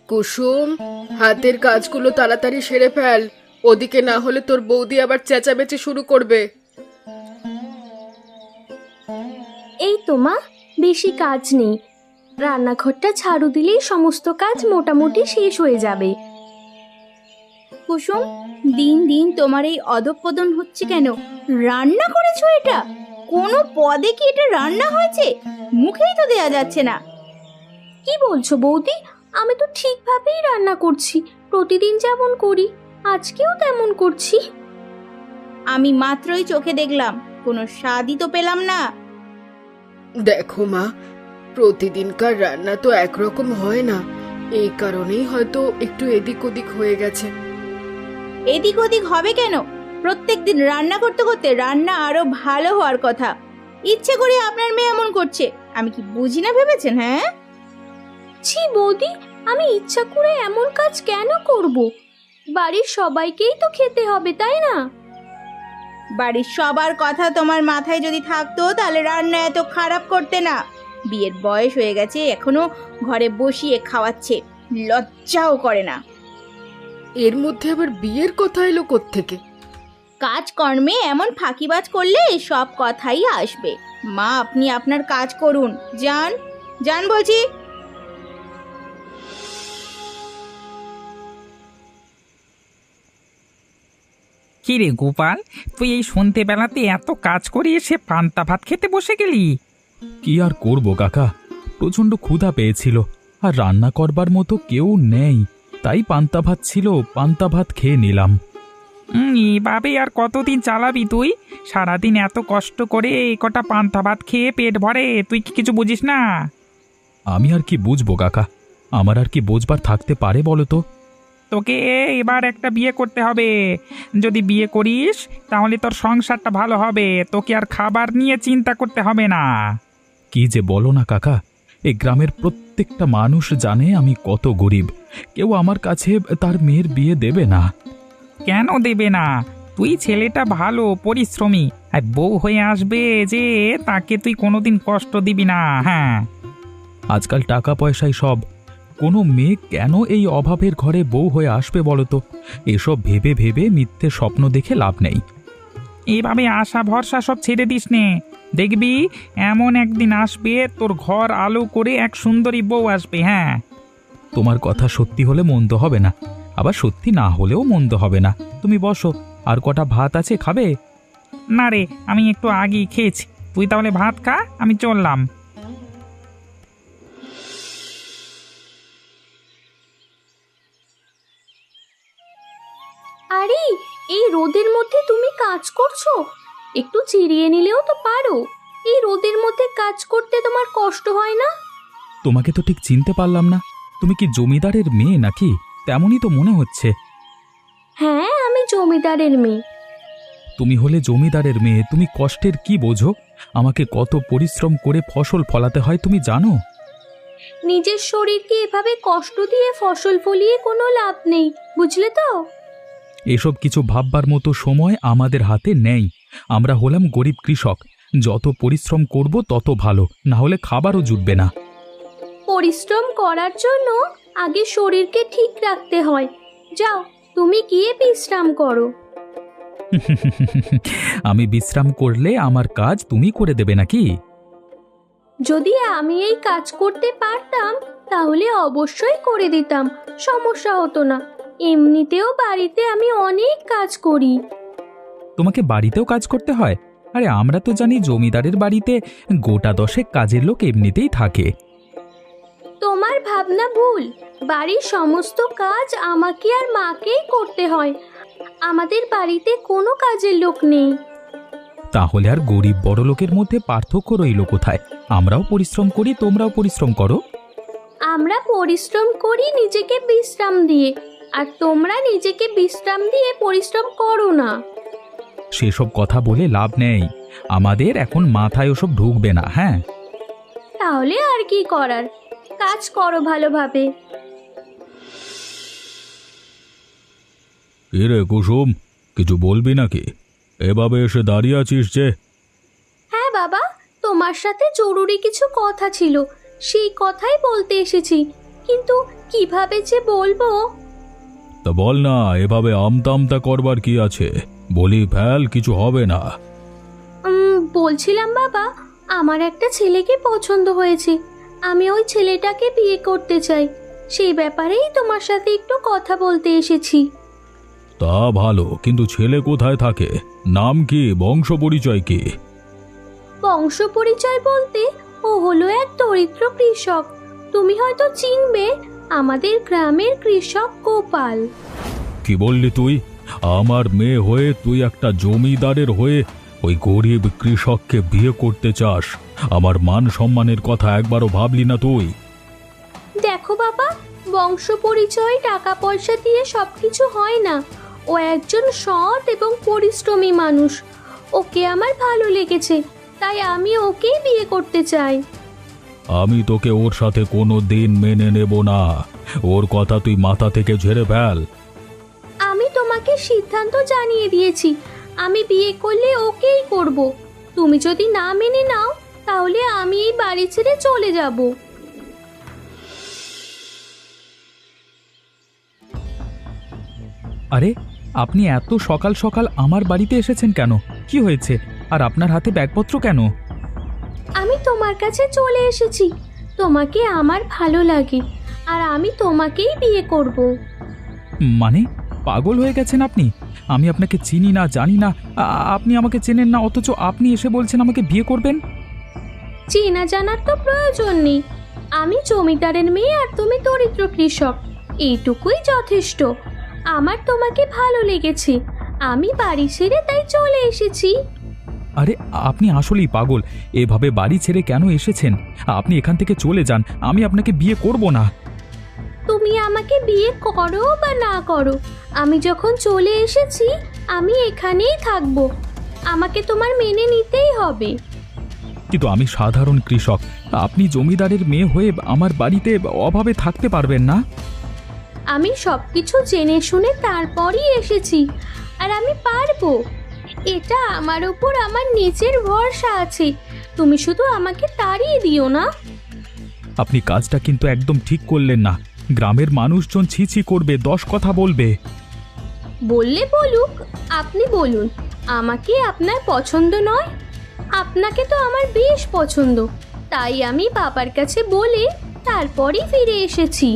কুসুম, হাতের কাজগুলো তাড়াতাড়ি সেরে ফেল, ওদিকে না হলে তোর বৌদি আবার চেঁচামেচি শুরু করবে। এই তো মা, বেশি কাজ নেই। রান্নাঘরটা ঝাড়ু দিলেই সমস্ত কাজ মোটামুটি শেষ হয়ে যাবে। কুসুম, দিন দিন তোমার এই অধঃপতন হচ্ছে কেন? রান্না করেছো এটা? কোনো পদে কি এটা রান্না হয়েছে? মুখেই তো দেয়া যাচ্ছে না। কি বলছো বৌদি? আমি তো ঠিকভাবেই রান্না করছি, প্রতিদিন যেমন করি আজকেও তেমন করছি। আমি মাত্রই চোখে দেখলাম, কোনো স্বাদই তো পেলাম না। দেখো মা, প্রতিদিনকার রান্না তো একরকম হয় না, এই কারণেই হয়তো একটু এদিক ওদিক হয়ে গেছে। এদিক ওদিক হবে কেন? প্রত্যেকদিন রান্না করতে করতে রান্না আরো ভালো হওয়ার কথা। ইচ্ছে করে আপনার মেয়ে এমন করছে, আমি কি বুঝি না ভেবেছেন? হ্যাঁ ছি বৌদি, আমি ইচ্ছা করে এমন কাজ কেন করব? বাড়ির সবাইকেই তো খেতে হবে, তাই না? বাড়ির সবার কথা তোমার মাথায় যদি থাকতো তাহলে রান্না এত খারাপ করতে না। বিয়ের বয়স হয়ে গেছে, এখনো ঘরে বসিয়ে খাওয়াচ্ছে, লজ্জাও করে না। এর মধ্যে আবার বিয়ের কথা এলো কোত্থেকে? কাজকর্মে এমন ফাঁকিবাজ করলে সব কথাই আসবে। মা, আপনি আপনার কাজ করুন, যান যান বলছি। কি রে গোপাল, তুই এই সন্ধেবেলাতে এত কাজ করে এসে পান্তা ভাত খেতে বসে গেলি? কি আর করব কাকা, প্রচন্ড ক্ষুধা পেয়েছিল, আর রান্না করবার মতো কেউ নেই, তাই পান্তা ভাত ছিল, পান্তা ভাত খেয়ে নিলাম। এভাবে আর কতদিন চালাবি তুই? সারাদিন এত কষ্ট করে এই কটা পান্তা ভাত খেয়ে পেট ভরে, তুই কি কিছু বুঝিস না? আমি আর কি বুঝবো কাকা, আমার আর কি বুঝবার থাকতে পারে বলো তো? তোকে এবার একটা বিয়ে করতে হবে। যদি বিয়ে করিস তাহলে তোর সংসারটা ভালো হবে, তোকে আর খাবার নিয়ে চিন্তা করতে হবে না। কি যে বলো না কাকা, এই গ্রামের প্রত্যেকটা মানুষ জানে আমি কত গরিব, কেউ আমার কাছে তার মেয়ের বিয়ে দেবে না। কেন দেবে না? তুই ছেলেটা ভালো পরিশ্রমী, আর বউ হয়ে আসবে যে তাকে তুই কোনোদিন কষ্ট দিবি না। হ্যাঁ, আজকাল টাকা পয়সাই সব, কোনো মেয়ে কেন এই অভাবের ঘরে বউ হয়ে আসবে বলো তো? এসব ভেবে ভেবে মিথ্যে স্বপ্ন দেখে লাভ নেই। এইভাবে আশা ভরসা সব ছেড়ে দিস নে, দেখবি এমন একদিন আসবে তোর ঘর আলো করে এক সুন্দরী বউ আসবে। হ্যাঁ, তোমার কথা সত্যি হলে মন্দ হবে না, আবার সত্যি না হলেও মন্দ হবে না। তুমি বসো, আর কটা ভাত আছে, খাবে? না রে, আমি একটু আগেই খেয়েছি, তুই তাহলে ভাত খা, আমি চললাম। আরে, এই রোদের মধ্যে তুমি কাজ করছো? একটু চিরিয়ে নিলেও তো পারো। এই রোদের মধ্যে কাজ করতে তোমার কষ্ট হয় না? তোমাকে তো ঠিক চিনতে পারলাম না, তুমি কি জমিদারের মেয়ে নাকি? তেমনই তো মনে হচ্ছে। হ্যাঁ, আমি জমিদারের মেয়ে। তুমি হলে জমিদারের মেয়ে, তুমি কষ্টের কি বোঝো? আমাকে কত পরিশ্রম করে ফসল ফলাতে হয় তুমি জানো? নিজের শরীরকে এভাবে কষ্ট দিয়ে ফসল ফলিয়ে কোনো লাভ নেই, বুঝলে তো? এসব কিছু ভাববার মতো সময় আমাদের হাতে নেই। আমরা হলাম গরিব কৃষক, যত পরিশ্রম করব তত ভালো, না হলে খাবারও জুটবে না। পরিশ্রম করার জন্য আগে শরীরকে ঠিক রাখতে হয়। যাও, তুমি গিয়ে বিশ্রাম করো। আমি বিশ্রাম করলে আমার কাজ তুমি করে দেবে নাকি? যদি আমি এই কাজ করতে পারতাম তাহলে অবশ্যই করে দিতাম, সমস্যা হতো না। এমনিতেও বাড়িতে আমি অনেক কাজ করি। তোমাকে বাড়িতেও কাজ করতে হয়? আরে আমরা তো জানি জমিদারের বাড়িতে গোটা দশেক কাজের লোক এমনিতেই থাকে। তোমার ভাবনা ভুল। বাড়ির সমস্ত কাজ আমাকে আর মাকেই করতে হয়। আমাদের বাড়িতে কোনো কাজের লোক নেই। তাহলে আর গরিব বড় লোকের মধ্যে পার্থক্য রইল কোথায়? আমরাও পরিশ্রম করি, তোমরাও পরিশ্রম করো। আমরা পরিশ্রম করি নিজেকে বিশ্রাম দিয়ে, আর তোমরা নিজেকে বিশ্রাম দিয়ে পরিশ্রম করো না। সেসব কথা বলে লাভ নেই, আমাদের এখন মাথায় ওসব ঢুকবে না। হ্যাঁ, তাহলে আর কি করার, কাজ করো ভালোভাবে। রে কুসুম, কিছু বলবি নাকি? এভাবে এসে দাঁড়িয়ে আছিস যে? হ্যাঁ বাবা, তোমার সাথে জরুরি কিছু কথা ছিল, সেই কথাই বলতে এসেছি। কিন্তু কিভাবে যে বলবো। তা বল না, এভাবে আমতা আমতা করবার কি আছে? বলি ফেল, কিছু হবে না। বলছিলাম বাবা, আমার একটা ছেলেকে পছন্দ হয়েছে, আমি ওই ছেলেটাকে বিয়ে করতে চাই। সেই ব্যাপারেই তোমার সাথে একটু কথা বলতে এসেছি। তা ভালো, কিন্তু ছেলে কোথায় থাকে? নাম কি, বংশ পরিচয় কি? বংশ পরিচয় বলতে ও হলো এক দরিদ্র কৃষক। তুমি হয়তো চিনবে, আমাদের গ্রামের কৃষক গোপাল। কি বললি তুই? আমার মেয়ে হয়ে তুই একটা জমিদারের হয়ে ওই গরিব কৃষককে বিয়ে করতে চাস? আমার মান সম্মানের কথা একবারও ভাবলি না তুই? দেখো বাবা, বংশ পরিচয় টাকা পয়সা দিয়ে সবকিছু হয় না। ও একজন সৎ এবং পরিশ্রমী মানুষ। ওকে আমার ভালো লেগেছে, তাই আমি ওকেই বিয়ে করতে চাই। আমি তোকে ওর সাথে কোনো দিন মেনে নেব না। ওর কথা তুই মাথা থেকে ঝেড়ে ফেল। আমি তোমাকে সিদ্ধান্ত জানিয়ে দিয়েছি, আমি বিয়ে করলে ওকেই করব। তুমি যদি না মেনে নাও তাহলে আমি এই বাড়ি ছেড়ে চলে যাব। আরে, আপনি এত সকাল সকাল আমার বাড়িতে এসেছেন কেন? কি হয়েছে? আর আপনার হাতে ব্যাগপত্র কেন? আমি তোমার কাছে চলে এসেছি। তোমাকে আমার ভালো লাগে, আর আমি তোমাকেই বিয়ে করব। মানে, পাগল হয়ে গেছেন আপনি? আমি আপনাকে চিনি না, জানি না। আপনি আমাকে চেনেন না, অথচ আপনি এসে বলছেন আমাকে বিয়ে করবেন? চেনা জানার তো প্রয়োজন নেই। আমি জমিদারের মেয়ে আর তুমি দরিদ্র কৃষক, এইটুকুই যথেষ্ট। আমার তোমাকে ভালো লেগেছে, আমি বাড়ি ছেড়ে তাই চলে এসেছি। আরে, আপনি আসলেই পাগল। এভাবে বাড়ি ছেড়ে কেন এসেছেন? আপনি এখান থেকে চলে যান, আমি আপনাকে বিয়ে করব না। তুমি আমাকে বিয়ে করো বা না করো, আমি যখন চলে এসেছি আমি এখানেই থাকবো। আমাকে তোমার মেনে নিতেই হবে। কিন্তু আমি সাধারণ কৃষক, আপনি জমিদারের মেয়ে হয়ে আমার বাড়িতে অভাবে থাকতে পারবেন না। আমি সবকিছু জেনে শুনে তারপরই এসেছি, আর আমি পারবো। এটা আমার উপর আমার নিজের ভরসা আছে। তুমি শুধু আমাকে তাড়িয়ে দিও না। আপনি কাজটা কিন্তু একদম ঠিক করলেন না। গ্রামের মানুষজন ছি ছি করবে, 10 কথা বলবে। বললে বলুক, আপনি বলুন, আমাকে আপনার পছন্দ নয়? আপনাকে তো আমার বেশ পছন্দ, তাই আমি বাবার কাছে বলে তারপরই ফিরে এসেছি।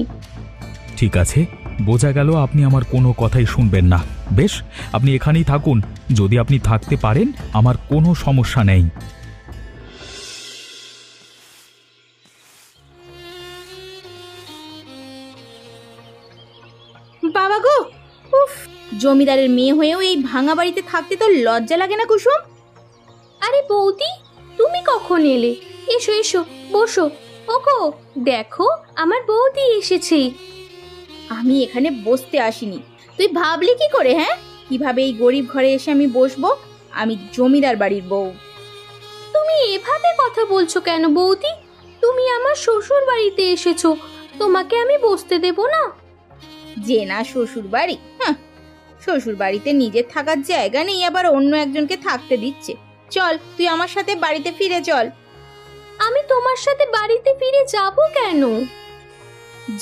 ঠিক আছে, বোঝা গেল আপনি আমার কোনো কথাই শুনবেন না। বেশ, আপনি এখানেই থাকুন। যদি আপনি থাকতে পারেন, আমার কোনো সমস্যা নেই। বাবা গো, উফ, জমিদারের মেয়ে হয়েও এই ভাঙা বাড়িতে থাকতে তো লজ্জা লাগে না কুসুম? আরে বৌদি, তুমি কখন এলে? এসো এসো, বসো। ওগো, দেখো আমার বৌদি এসেছে। আমি এখানে বসতে আসিনি। তুই ভাবলি কি করে? হ্যাঁ, কিভাবে এই গরিব ঘরে এসে আমি বসবো? আমি জমিদার বাড়ির বউ। তুমি এভাবে কথা বলছো কেন বৌদি? তুমি আমার শ্বশুর বাড়িতে এসেছো, তোমাকে আমি বসতে দেব না? যে না শ্বশুর বাড়ি, হ্যাঁ, শ্বশুর বাড়িতে নিজের থাকার জায়গা নেই, আবার অন্য একজনকে থাকতে দিচ্ছে। চল, তুই আমার সাথে বাড়িতে ফিরে চল। আমি তোমার সাথে বাড়িতে ফিরে যাব কেন?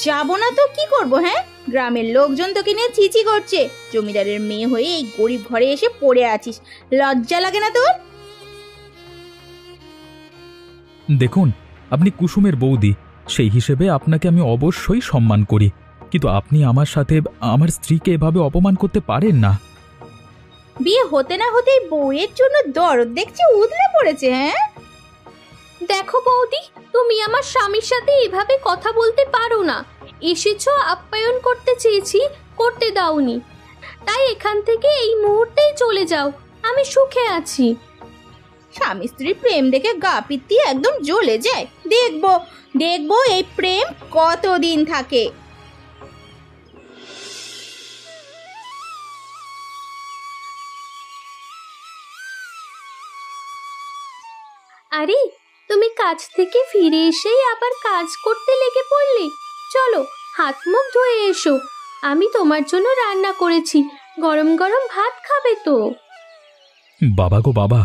যাব না তো কি করব? হ্যাঁ, গ্রামের লোকজন তোকে নিয়ে চিচি করছে। জমিদারের মেয়ে হয়ে এই গরিব ঘরে এসে পড়ে আছিস, লজ্জা লাগে না তোর? দেখুন, আপনি কুসুমের বৌদি, সেই হিসেবে আপনাকে আমি অবশ্যই সম্মান করি, কিন্তু আপনি আমার সাথে আমার স্ত্রীকে এভাবে অপমান করতে পারেন না। বিয়ে হতে না হতেই বউয়ের জন্য দরদ দেখছি উদলে পড়েছে। হ্যাঁ, দেখো বৌদি, তুমি আমার স্বামীর সাথে এভাবে কথা বলতে পারো না। এসেছো, আপ্যায়ন করতে চেয়েছি, করতে দাওনি, তাই এখান থেকে এই মুহূর্তেই চলে যাও। আমি সুখে আছি। স্বামী স্ত্রীর প্রেম দেখে গা পিত্তি একদম জ্বলে যায়। দেখবো দেখবো এই প্রেম কতদিন থাকে। আরে, তুমি কাজ থেকে ফিরে এসেই আবার কাজ করতে লেগে পড়লে। চলো, হাত মুখ ধুয়ে এসো। আমি তোমার জন্য রান্না করেছি, গরম গরম ভাত খাবে তো? বাবা গো বাবা,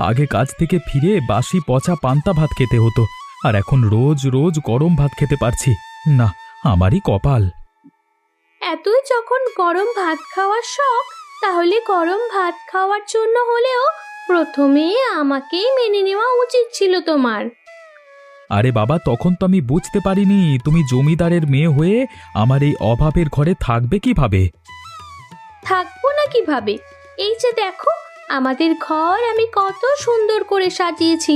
আগে কাজ থেকে ফিরে বাসি পচা পান্তা ভাত খেতে হতো, আর এখন রোজ রোজ গরম ভাত খেতে পারছি। না, আমারই কপাল। এতই যখন গরম ভাত খাওয়ার শখ, তাহলে গরম ভাত খাওয়ার জন্য হলেও প্রথমে আমাকেই মেনে নেওয়া উচিত ছিল তোমার। আরে বাবা, তখন তো আমি বুঝতে পারিনি তুমি জমিদারের মেয়ে হয়ে আমার এই অভাবের ঘরে থাকবে কিভাবে। থাকবো না কিভাবে? এই যে দেখো, আমাদের ঘর আমি কত সুন্দর করে সাজিয়েছি।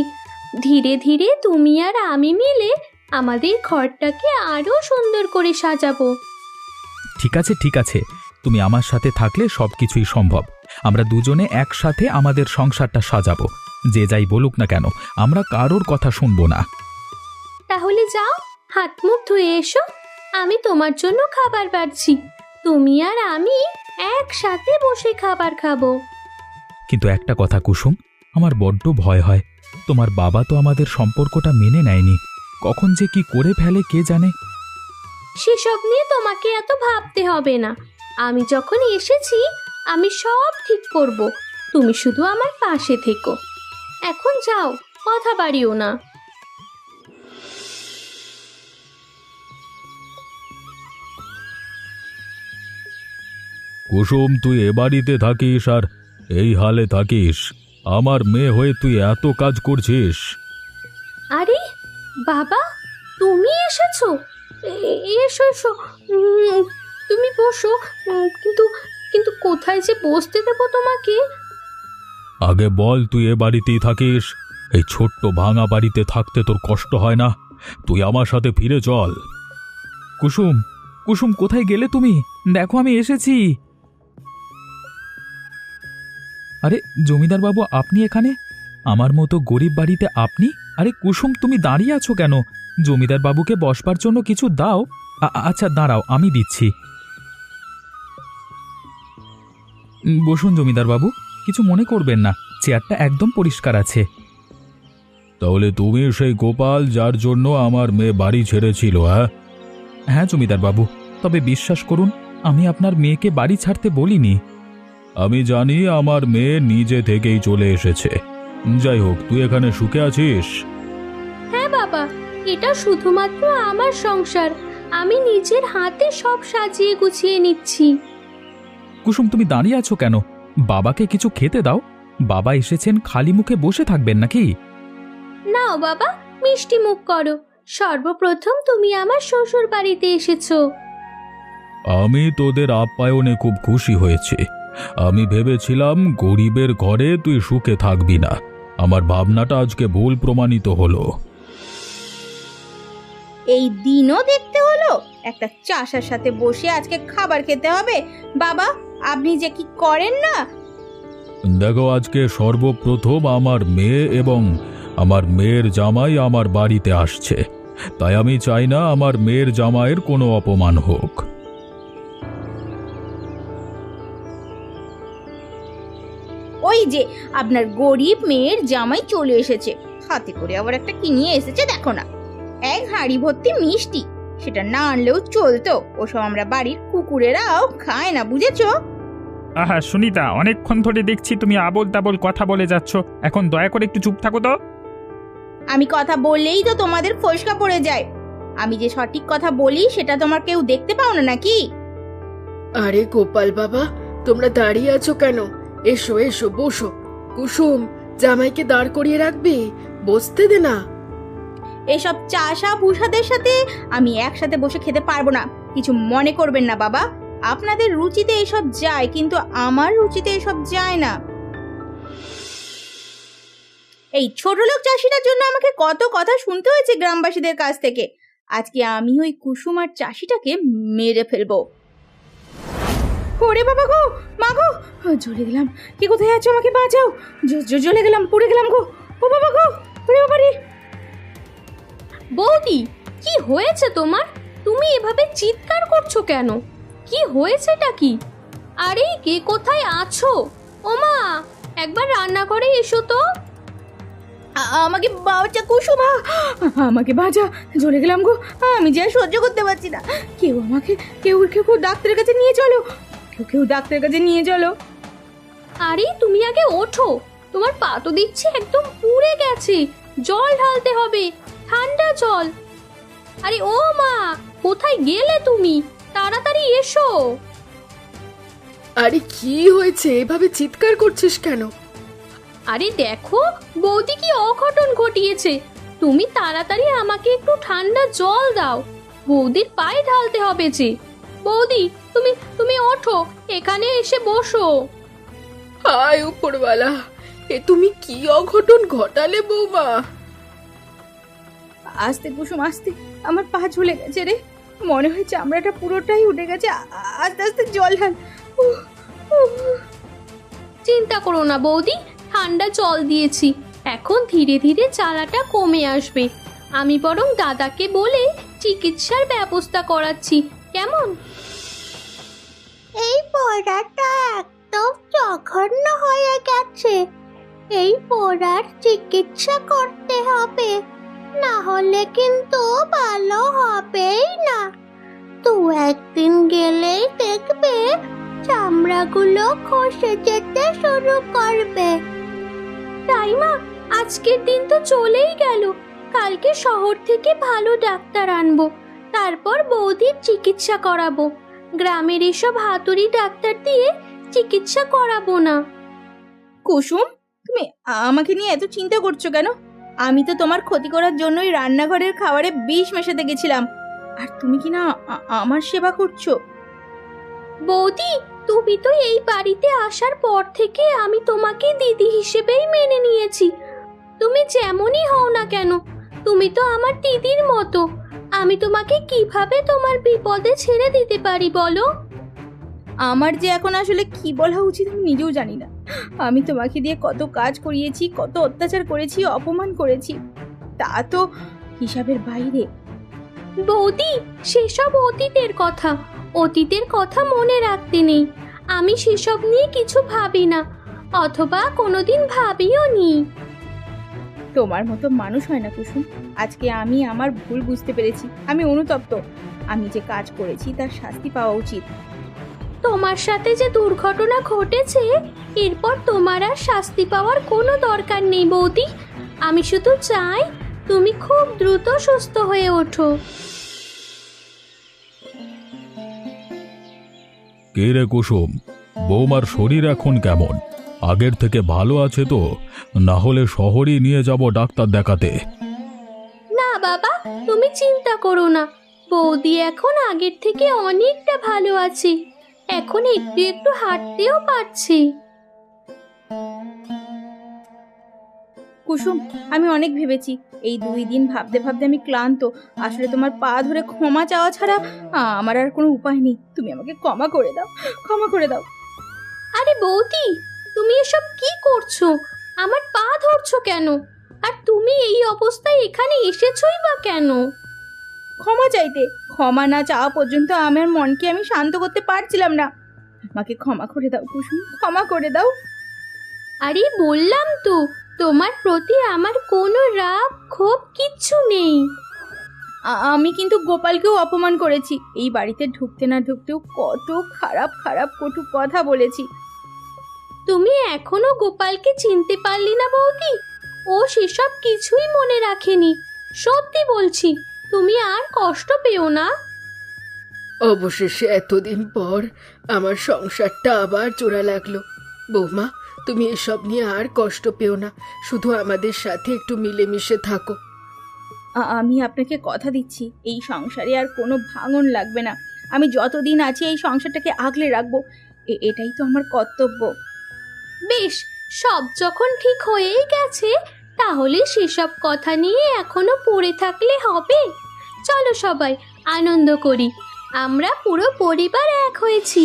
ধীরে ধীরে তুমি আর আমি মিলে আমাদের ঘরটাকে আরো সুন্দর করে সাজাবো। ঠিক আছে ঠিক আছে, তুমি আমার সাথে থাকলে সবকিছুই সম্ভব। আমরা দুজনে একসাথে আমাদের সংসারটা সাজাবো। যে যাই বলুক না কেন, আমরা কারোর কথা শুনবো না। তাহলে যাও, হাত মুখ ধুয়ে এসো, আমি তোমার জন্য খাবার বাড়ছি। তুমি আর আমি একসাথে বসে খাবার খাবো। কিন্তু একটা কথা কুসুম, আমার বড্ড ভয় হয়। তোমার বাবা তো আমাদের সম্পর্কটা মেনে নেয়নি, কখন যে কি করে ফেলে কে জানে। সেসব নিয়ে তোমাকে এত ভাবতে হবে না। আমি যখন এসেছি আমি সব ঠিক করব। তুমি শুধু আমার পাশে থেকো। এখন যাও, কথা বাড়িও না। কুসুম, তুই এ বাড়িতে থাকিস আর এই হালে থাকিস? আমার মেয়ে হয়ে তুই এত কাজ করছিস? আরে বাবা, তুমি এসেছো? এসো এসো, তুমি বসো। কিন্তু কিন্তু কোথায় যে বসতে দেবো তোমাকে? আগে বল, তুই এ বাড়িতেই থাকিস? এই ছোট্ট ভাঙা বাড়িতে থাকতে তোর কষ্ট হয় না? তুই আমার সাথে ফিরে চল। কুসুম, কুসুম, কোথায় গেলে তুমি? দেখো আমি এসেছি। আরে জমিদার বাবু, আপনি এখানে? আমার মতো গরিব বাড়িতে আপনি? আরে কুসুম, তুমি দাঁড়িয়ে আছো কেন? জমিদার বাবুকে বসবার জন্য কিছু দাও। আচ্ছা দাঁড়াও, আমি দিচ্ছি। বসুন জমিদার বাবু, কিছু মনে করবেন না, চেয়ারটা একদম পরিষ্কার আছে। তাহলে তুমি সেই গোপাল যার জন্য আমার মেয়ে বাড়ি ছেড়েছিল? হ্যাঁ জমিদার বাবু, তবে বিশ্বাস করুন, আমি আপনার মেয়েকে বাড়ি ছাড়তে বলিনি। আমি জানি আমার মেয়ে নিজে থেকেই চলে এসেছে। যাই হোক, তুই এখানে সুখে আছিস? হ্যাঁ বাবা, এটা শুধুমাত্র আমার সংসার। আমি নিজের হাতে সব সাজিয়ে গুছিয়ে নিচ্ছি। কুসুম, তুমি দাঁড়িয়ে আছো কেন? বাবাকে কিছু খেতে দাও। বাবা এসেছেন, খালি মুখে বসে থাকবেন নাকি? নাও বাবা, মিষ্টি মুখ করো। সর্বপ্রথম তুমি আমার শ্বশুর বাড়িতে এসেছো। আমি তোদের আপ্যায়নে খুব খুশি হয়েছি। আমি ভেবেছিলাম গরিবের ঘরে তুই সুখে থাকবি না। আমার ভাবনাটা আজকে ভুল প্রমাণিত হলো। এই দিনও দেখতে হলো একটা চাষার সাথে বসে আজকে খাবার খেতে হবে। বাবা, আপনি যে কি করেন না। দেখো, আজকে সর্বপ্রথম আমার মেয়ে এবং আমার মেয়ের জামাই আমার বাড়িতে আসছে, তাই আমি চাই না আমার মেয়ের জামাইয়ের কোনো অপমান হোক। ওই যে আপনার গরিব মেয়ের জামাই চলে এসেছে, হাতে করে আবার একটা কি নিয়ে এসেছে দেখো না। এক হাঁড়ি ভর্তি মিষ্টি, সেটা না আনলেও চলতো। ওসব আমরা বাড়ির কুকুরেরাও খায় না, বুঝেছো? আহা সুনিতা, অনেকক্ষণ ধরে দেখছি তুমি আবোল তাবোল কথা বলে যাচ্ছ। এখন দয়া করে একটু চুপ থাকো তো। আমি কথা বললেই তো তোমাদের ফসকা পড়ে যায়। আমি যে সঠিক কথা বলি সেটা তোমার কেউ দেখতে পাও না নাকি? আরে গোপাল বাবা, তোমরা দাঁড়িয়ে আছো কেন? এসো এসো, বসো। কুসুম, জামাইকে দাঁড় করিয়ে রাখবি, বসতে দে না। এসব চাষা ভুষাদের সাথে আমি একসাথে বসে খেতে পারবো না। কিছু মনে করবেন না বাবা, আপনাদের রুচিতে এসব যায়, কিন্তু আমার রুচিতে এসব যায় না। এই ছোট লোক চাষিটার জন্য আমাকে কত কথা শুনতে হয়েছে গ্রামবাসীদের কাছ থেকে। আজকে আমি ওই কুসুম আর চাষিটাকে মেরে ফেলবো। ওরে বাবা গো, মা গো, জ্বলে গেলাম। কি কোথায় আছো? আমাকে বাঁচাও। জ্বলে গেলাম, পুড়ে গেলাম গো। ও বাবা গো, ওরে বাবা রে। বৌদি, কি হয়েছে তোমার? তুমি এভাবে চিৎকার করছো কেন? কি হয়েছেটা কি? আরে কে কোথায় আছো? ওমা, একবার রান্নাঘরে এসো তো। আমাকে বাঁচা কুসুমা, আমাকে বাঁচা। জ্বলে গেলাম গো, আমি যে আর সহ্য করতে পারছি না। কেউ ডাক্তারের কাছে নিয়ে চলো। কেউ ডাক্তারের কাছে নিয়ে চলো। আরে তুমি আগে ওঠো, তোমার পা তো দেখছি একদম পুড়ে গেছে। জল ঢালতে হবে, ঠান্ডা জল। আরে ও মা, কোথায় গেলে তুমি? তাড়াতাড়ি এসো। আরে কি হয়েছে, এভাবে চিৎকার করছিস কেন? আরে দেখো বৌদি কি অঘটন ঘটিয়েছে। তুমি তাড়াতাড়ি আমাকে একটু ঠান্ডা জল দাও, বৌদির পায়ে ঢালতে হবে যে। বৌদি, তুমি তুমি ওঠো, এখানে এসে বসো। হায় উপরওয়ালা, এ তুমি কি অঘটন ঘটালে বৌমা? আস্তে কুসুম আস্তে, আমার পা ঝুলে গেছে রে, মনে হয় চামড়াটা পুরোটাই উঠে গেছে। আস্তে আস্তে জল ঢাল। উহ, উহ। চিন্তা করো না বৌদি, ঠান্ডা জল দিয়েছি, এখন ধীরে ধীরে জ্বালাটা কমে আসবে। আমি বরং দাদাকে বলে চিকিৎসার ব্যবস্থা করাচ্ছি, কেমন? এই পোড়াটা একদম জঘন্য হয়ে গেছে, এই পোড়ার চিকিৎসা করতে হবে, না হলে কিন্তু ভালো হবেই না। তো একদিন গেলেই দেখবে চামড়াগুলো খসে যেতে শুরু করবে। তাই মা, আজকের দিন তো চলেই গেল, কালকে শহর থেকে ভালো ডাক্তার আনবো, তারপর বৌদির চিকিৎসা করাবো। গ্রামের এসব হাতুড়ি ডাক্তার দিয়ে চিকিৎসা করাবো না। কুসুম, তুমি আমাকে নিয়ে এত চিন্তা করছো কেন? আমি তো তোমার ক্ষতি করার জন্যই রান্নাঘরের খাবারে বিষ মেশাতে গেছিলাম, আর তুমি কি না আমার সেবা করছো? বৌদি, তুমি তো এই বাড়িতে আসার পর থেকে আমি তোমাকে দিদি হিসেবেই মেনে নিয়েছি। তুমি যেমনই হও না কেন, তুমি তো আমার দিদির মতো। আমি তোমাকে কিভাবে তোমার বিপদে ছেড়ে দিতে পারি বলো? আমার যে এখন আসলে কি বলা উচিত আমি নিজেও জানি না। আমি তোমাকে দিয়ে কত কাজ করিয়েছি, কত অত্যাচার করেছি, অপমান করেছি, তা তো হিসাবের বাইরে। বৌদি, সেসব অতীতের কথা, অতীতের কথা মনে রাখতে নেই। আমি সেসব নিয়ে কিছু ভাবি না, অথবা কোনোদিন ভাবিও নি। তোমার মতো মানুষ হয় না কুসুম। আজকে আমি আমার ভুল বুঝতে পেরেছি, আমি অনুতপ্ত। আমি যে কাজ করেছি তার শাস্তি পাওয়া উচিত। তোমার সাথে যে দুর্ঘটনা ঘটেছে, এরপর তোমার আর শাস্তি পাওয়ার কোনো দরকার নেই বৌদি। আমি শুধু চাই তুমি খুব দ্রুত সুস্থ হয়ে ওঠো। কে রে কুসুম, বৌমার শরীর এখন কেমন? আগের থেকে ভালো আছে তো? না হলে শহরেই নিয়ে যাব ডাক্তার দেখাতে। না বাবা, তুমি চিন্তা করো না, বৌদি এখন আগের থেকে অনেকটা ভালো আছে, এখন একটু একটু হাঁটতেও পারছি। কুসুম, আমি অনেক ভেবেছি, এই 2 দিন ভাবতে ভাবতে আমি ক্লান্ত। আসলে তোমার পা ধরে ক্ষমা চাওয়া ছাড়া আমার আর কোনো উপায় নেই। তুমি আমাকে ক্ষমা করে দাও, ক্ষমা করে দাও। আরে বৌদি, তুমি এসব কি করছো? আমার পা ধরছো কেন? আর তুমি এই অবস্থায় এখানে এসেছোই বা কেন? ক্ষমা চাইতে। ক্ষমা না চাওয়া পর্যন্ত আমার মনকে আমি শান্ত করতে পারছিলাম না। আমাকে ক্ষমা করে দাও কুসুম, ক্ষমা করে দাও। আরে বললাম তো, তোমার প্রতি আমার কোনো রাগ ক্ষোভ কিচ্ছু নেই। আমি কিন্তু গোপালকেও অপমান করেছি। এই বাড়িতে ঢুকতে না ঢুকতেও কত খারাপ খারাপ কটু কথা বলেছি। তুমি এখনো গোপালকে চিনতে পারলি না বৌদি? ও সেসব কিছুই মনে রাখেনি। সত্যি বলছি, তুমি আর কষ্ট পেও না। অবশেষে এতদিন পর আমার সংসারটা আবার জোড়া লাগলো। বৌমা, তুমি এসব নিয়ে আর কষ্ট পেও না, শুধু আমাদের সাথে একটু মিলেমিশে থাকো। আমি আপনাকে কথা দিচ্ছি, এই সংসারে আর কোনো ভাঙন লাগবে না। আমি যতদিন আছি এই সংসারটাকে আগলে রাখবো, এটাই তো আমার কর্তব্য। বেশ, সব যখন ঠিক হয়েই গেছে, তাহলে সেসব কথা নিয়ে এখনো পড়ে থাকলে হবে? চলো সবাই আনন্দ করি, আমরা পুরো পরিবার এক হয়েছি।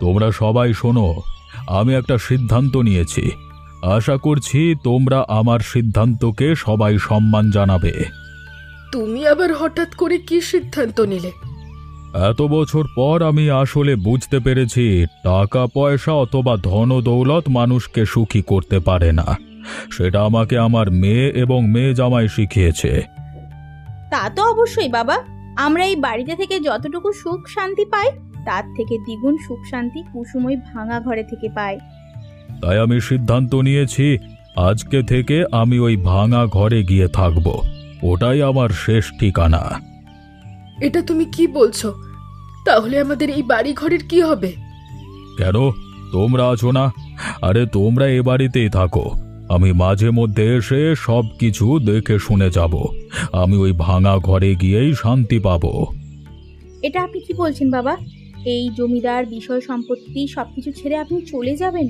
তোমরা সবাই শোনো, আমি একটা সিদ্ধান্ত নিয়েছি। আশা করছি তোমরা আমার সিদ্ধান্তকে সবাই সম্মান জানাবে। তুমি আবার হঠাৎ করে কি সিদ্ধান্ত নিলে? এত বছর পর আমি আসলে বুঝতে পেরেছি টাকা পয়সা অথবা ধন দৌলত মানুষকে সুখী করতে পারে না। সেটা আমাকে আমার মেয়ে এবং মেয়ে জামাই শিখিয়েছে। তা তো অবশ্যই বাবা, আমরা এই বাড়িতে থেকে যতটুকু সুখ শান্তি পাই, তার থেকে দ্বিগুণ সুখ শান্তি কুসুম ওই ভাঙা ঘরে থেকে পায়। তাই আমি সিদ্ধান্ত নিয়েছি, আজকে থেকে আমি ওই ভাঙা ঘরে গিয়ে থাকব। ওটাই আমার শেষ ঠিকানা। এটা তুমি কি বলছো? তাহলে আমাদের এই বাড়ি ঘরের কি হবে? কেন, তোমরা আছো না? আরে তোমরা এ বাড়িতেই থাকো, আমি মাঝে মধ্যে এসে সব কিছু দেখে শুনে যাব। আমি ওই ভাঙা ঘরে গিয়েই শান্তি পাবো। এটা আপনি কি বলছেন বাবা? এই জমিদার বিষয় সম্পত্তি সবকিছু ছেড়ে আপনি চলে যাবেন?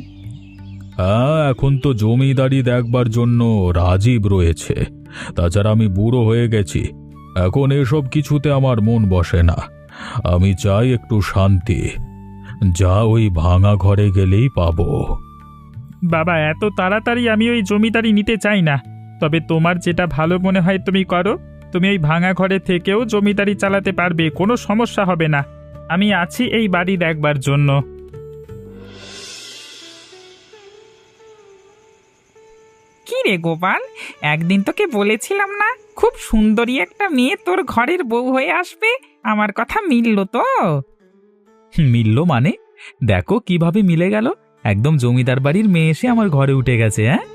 হ্যাঁ, এখন তো জমিদারি দেখবার জন্য রাজীব রয়েছে। তাছাড়া আমি বুড়ো হয়ে গেছি, এখন এসব কিছুতে আমার মন বসে না। আমি চাই একটু শান্তি, যা ওই ভাঙা ঘরে গেলেই পাবো। বাবা, এত তাড়াতাড়ি আমি ওই জমিদারি নিতে চাই না। তবে তোমার যেটা ভালো মনে হয় তুমি করো। তুমি ওই ভাঙা ঘরে থেকেও জমিদারি চালাতে পারবে, কোনো সমস্যা হবে না। আমি আছি এই বাড়ি দেখবার জন্য। কি রে গোপাল, একদিন তোকে বলেছিলাম না খুব সুন্দরী একটা মেয়ে তোর ঘরের বউ হয়ে আসবে? আমার কথা মিলল তো? মিলল মানে? দেখো কিভাবে মিলে গেল, একদম জমিদার বাড়ির মেয়ে এসে আমার ঘরে উঠে গেছে। হ্যাঁ,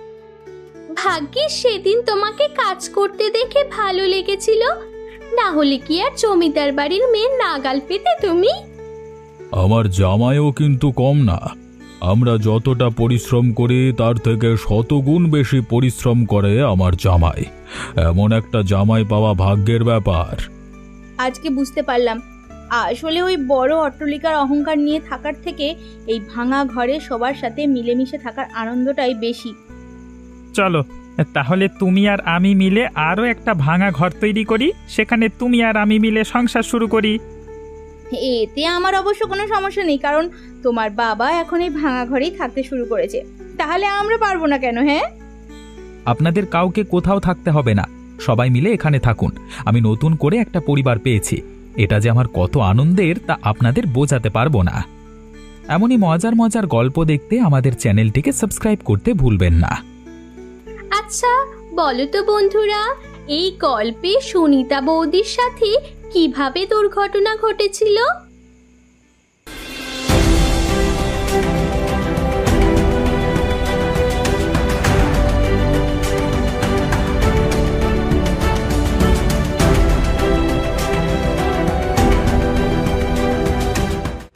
ভাগ্যিস সেদিন তোমাকে কাজ করতে দেখে ভালো লেগেছিল, না হলে কি আর জমিদার বাড়ির মেয়ে নাগাল পেতে তুমি? আমার জামাইও কিন্তু কম না। আমরা যতটা পরিশ্রম করি তার থেকে শতগুণ বেশি পরিশ্রম করে আমার জামাই। এমন একটা জামাই পাওয়া ভাগ্যের ব্যাপার। আজকে বুঝতে পারলাম, আসলে ওই বড় অট্টালিকার অহংকার নিয়ে থাকার থেকে এই ভাঙা ঘরে সবার সাথে মিলেমিশে থাকার আনন্দটাই বেশি। চলো তাহলে তুমি আর আমি মিলে আরও একটা ভাঙা ঘর তৈরি করি, সেখানে তুমি আর আমি মিলে সংসার শুরু করি। এতে আমার অবশ্য কোনো সমস্যা নেই, কারণ তোমার বাবা এখন এই ভাঙা ঘরেই থাকতে শুরু করেছে। তাহলে আমরা পারবো না কেন? হ্যাঁ, আপনাদের কাউকে কোথাও থাকতে হবে না, সবাই মিলে এখানে থাকুন। আমি নতুন করে একটা পরিবার পেয়েছি, এটা যে আমার কত আনন্দের তা আপনাদের বোঝাতে পারবো না। এমনই মজার মজার গল্প দেখতে আমাদের চ্যানেলটিকে সাবস্ক্রাইব করতে ভুলবেন না। আচ্ছা বলো তো বন্ধুরা, এই গল্পে সুনিতা বৌদির সাথে কিভাবে দুর্ঘটনা ঘটেছিল?